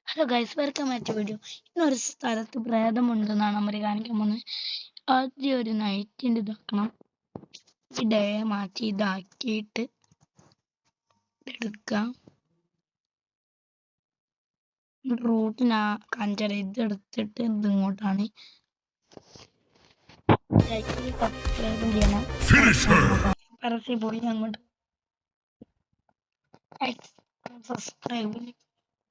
Hello guys, welcome back to video. ഇന്നൊരു സ്ഥലത്ത് പ്രേതമുണ്ടെന്നാണ് നമ്മൾ കാണിക്കാൻ പോകുന്നത്. ആദ്യം ഒരു നൈറ്റിൻ്റെ ഇതാക്കണം. ഈ ഡേ മാറ്റി ഇതാക്കിയിട്ട് എടുക്കാം. റൂട്ടിന് കാണിച്ചാൽ ഇതെടുത്തിട്ട് ഇതിങ്ങോട്ടാണ് സബ്സ്ക്രൈബ് ചെയ്യണം. പരസ്യം പോയി അങ്ങോട്ട് സബ്സ്ക്രൈബ്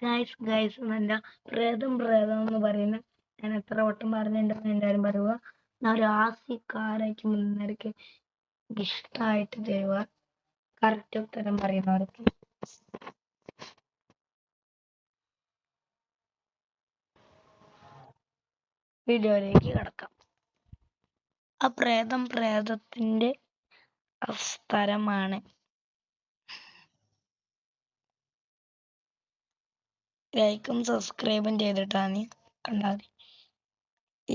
ഗൈസ് എന്നല്ല, പ്രേതം എന്ന് പറയുന്ന ഞാൻ എത്ര വട്ടം പറഞ്ഞിട്ടുണ്ടെന്ന് എല്ലാവരും പറയുക. ഞാൻ ഒരു ആസിക്കാരായിട്ട് മുന്നേക്ക് ഇഷ്ടമായിട്ട് തരുക. കറക്റ്റ് ഉത്തരം പറയുന്നവർക്ക് വീഡിയോയിലേക്ക് കിടക്കാം. ആ പ്രേതത്തിന്റെ സ്ഥലമാണ്. ലൈക്കും സബ്സ്ക്രൈബും ചെയ്തിട്ടാണ് കണ്ടാൽ മതി.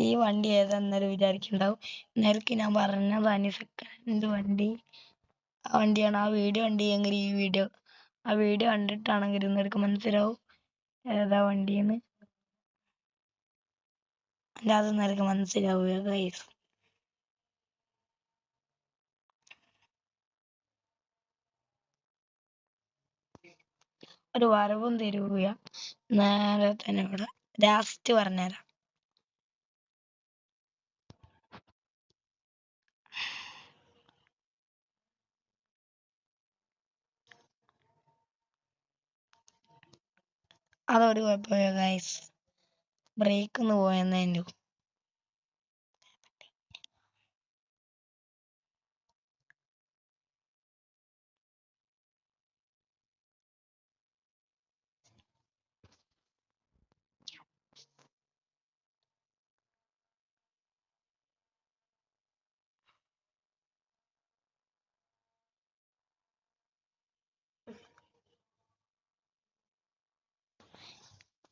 ഈ വണ്ടി ഏതാന്നൊരു വിചാരിക്കുന്നുണ്ടാവും. നേരക്ക് ഞാൻ പറഞ്ഞതാണ് സെക്കൻഡ് വണ്ടി. ആ വണ്ടിയാണ്. ആ വീഡിയോ കണ്ടിയെങ്കിൽ ആ വീഡിയോ കണ്ടിട്ടാണെങ്കിൽ നിനക്ക് മനസ്സിലാവും ഏതാ വണ്ടിയെന്ന്. അല്ലാതെ നിനക്ക് മനസ്സിലാവുക ഗൈസ്. ഒരു വരവും തരുക. നേരെ തന്നെ ഇവിടെ ലാസ്റ്റ് പറഞ്ഞുതരാം. അതൊരു കുഴപ്പമില്ല ഗൈസ്. ബ്രേക്ക് ഒന്ന് പോയെന്നതിൻ്റെ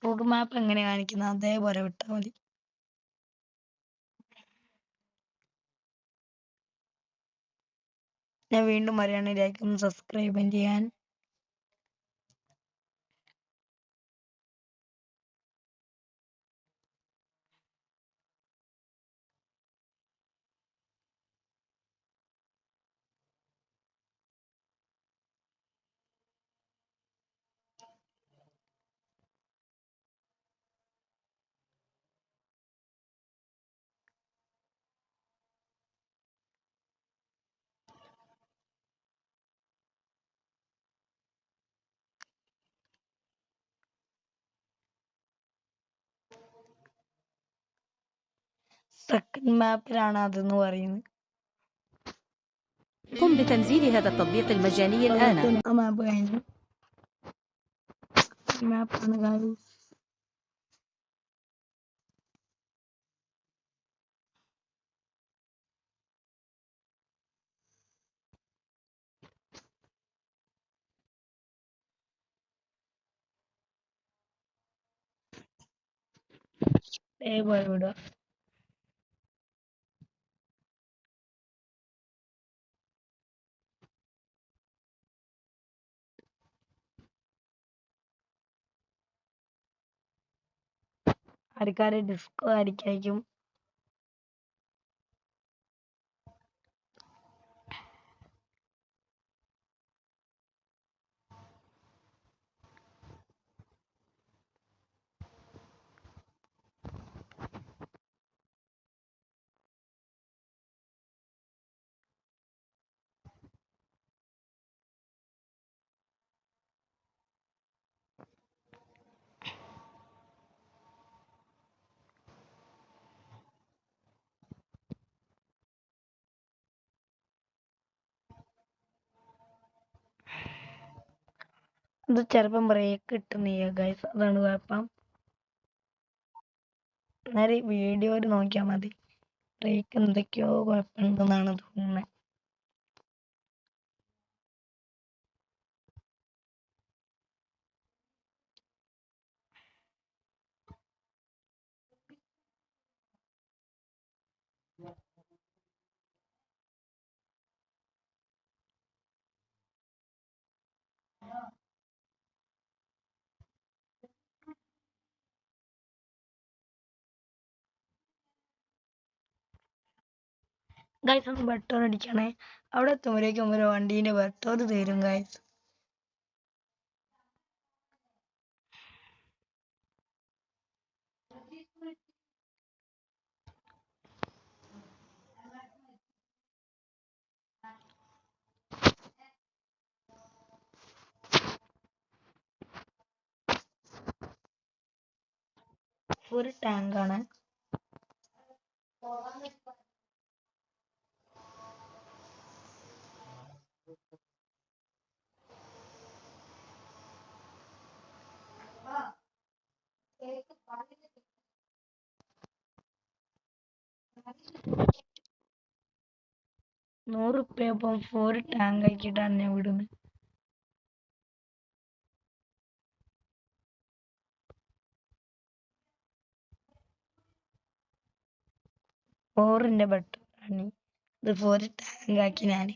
റൂട്ട് മാപ്പ് എങ്ങനെ കാണിക്കുന്നത് അതേപോലെ വിട്ടാൽ മതി. ഞാൻ വീണ്ടും പറയാണ്, ലൈക്കും സബ്സ്ക്രൈബും ചെയ്യാൻ. സെക്കൻഡ് മാപ്പിലാണ് അതെന്ന് പറയുന്നത്. قم بتنزيل هذا التطبيق المجاني الآن. മാപ്പ് കഴിഞ്ഞു. മാപ്പാണ് ഗൈസ്. അതേപോലെ വിടുക. ആൾക്കാരെ ഡിസ്കോ ആയിരിക്കും. ഇത് ചിലപ്പം ബ്രേക്ക് കിട്ടുന്നില്ല ഗൈസ്, അതാണ് കുഴപ്പം. അന്നേരം വീഡിയോയിൽ നോക്കിയാൽ മതി. ബ്രേക്ക് എന്തൊക്കെയോ കുഴപ്പമുണ്ടെന്നാണ് തോന്നുന്നത്. ഗൈസ് ഒന്ന് പെട്രോൾ അടിക്കണേ. അവിടെ എത്തുമ്പോഴേക്കും ഒരു വണ്ടീന്റെ പെട്രോൾ തീരും ഗൈസ്. ഒരു ടാങ്കാണ്. ₹100 ഒരു ടാങ്ക് ആക്കിയിട്ടാണ് ഞാൻ വിടുന്നത്. പെട്രോളാണ് ഇത്. ഒരു ടാങ്ക് ആക്കി ഞാൻ.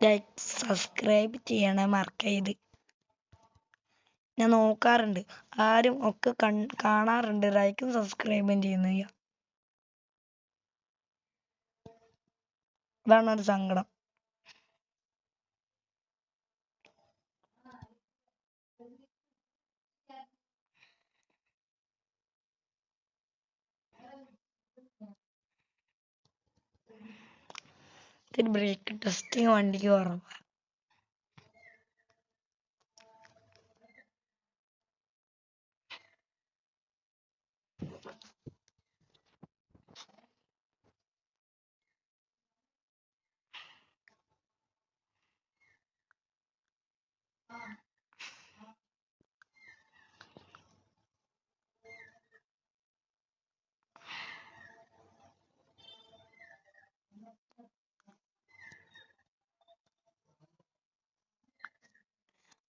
ലൈക്ക് സബ്സ്ക്രൈബ് ചെയ്യണേ മറക്കരുത്. ഞാൻ നോക്കാറുണ്ട്, ആരും ഒക്കെ കാണാറുണ്ട്, ലൈക്കും സബ്സ്ക്രൈബും ചെയ്യുന്നത്. അതാണ് ഒരു സങ്കടം. ബ്രേക്ക് ടെസ്റ്റിങ് വണ്ടിക്ക് കുറവാണ്.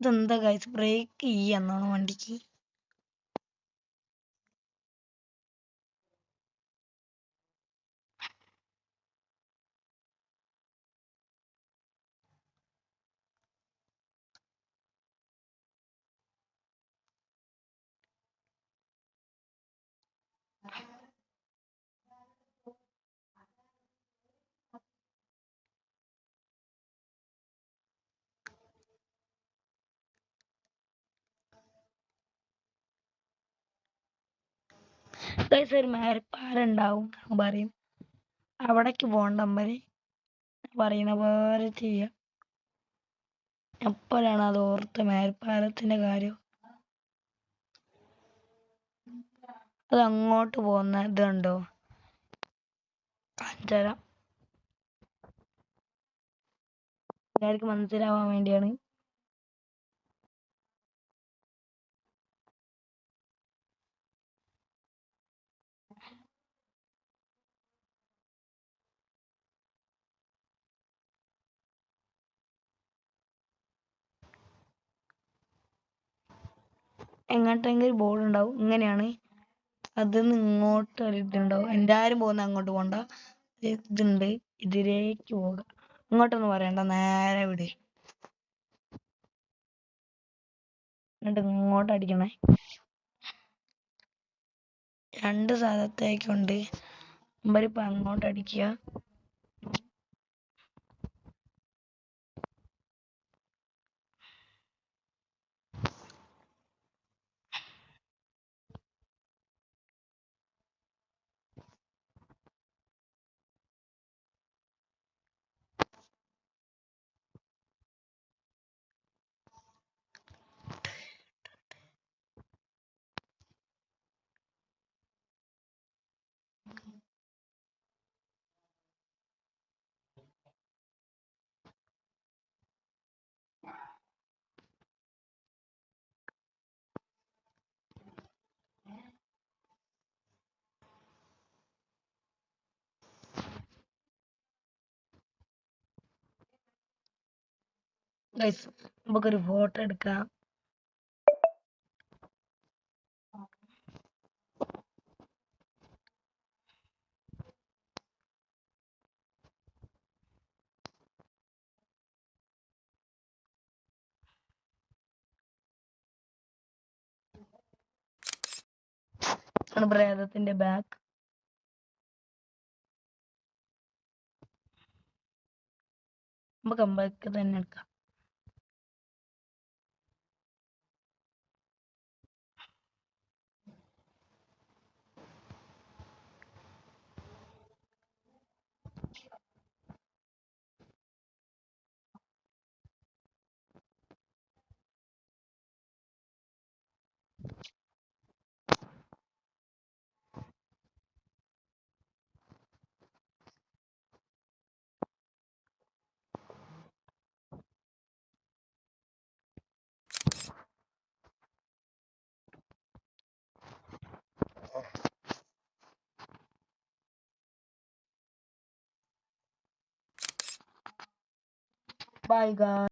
ഇതെന്താ ഗൈസ്, ബ്രേക്ക് എന്നാണ് വണ്ടിക്ക്. ഗൈസ് ഒരു മേൽപ്പാലുണ്ടാവും പറയും, അവിടേക്ക് പോകണ്ടമ്പര് പറയുന്ന പോലെ ചെയ്യാം. എപ്പോഴാണ് അത് ഓർത്ത മേൽപ്പാലത്തിന്റെ കാര്യം. അത് അങ്ങോട്ട് പോകുന്ന ഇതുണ്ടോ, കാണിച്ചുതരാം. എല്ലാവർക്കും മനസ്സിലാവാൻ വേണ്ടിയാണ്. എങ്ങോട്ടെങ്കിലും ബോർഡ് ഉണ്ടാവും, ഇങ്ങനെയാണ്. അതിന്ന് ഇങ്ങോട്ട് ഒരു ഇതുണ്ടാവും, എല്ലാരും പോകുന്ന അങ്ങോട്ട് പോകണ്ട, ഇതുണ്ട്, ഇതിലേക്ക് പോക. ഇങ്ങോട്ടൊന്നും പറയണ്ട, നേരെ വിട്. എന്നിട്ട് ഇങ്ങോട്ട് അടിക്കണേ. 2 സ്ഥലത്തേക്കുണ്ട്. ഇവരിപ്പോ അങ്ങോട്ട് അടിക്കുക. ഗൈസ് നമുക്കൊരു ഫോട്ടോ എടുക്കാം. ആണ് പ്രേതത്തിന്റെ ബാക്ക്. നമുക്ക് അമ്പലത്തിൽ തന്നെ എടുക്കാം. Bye guys.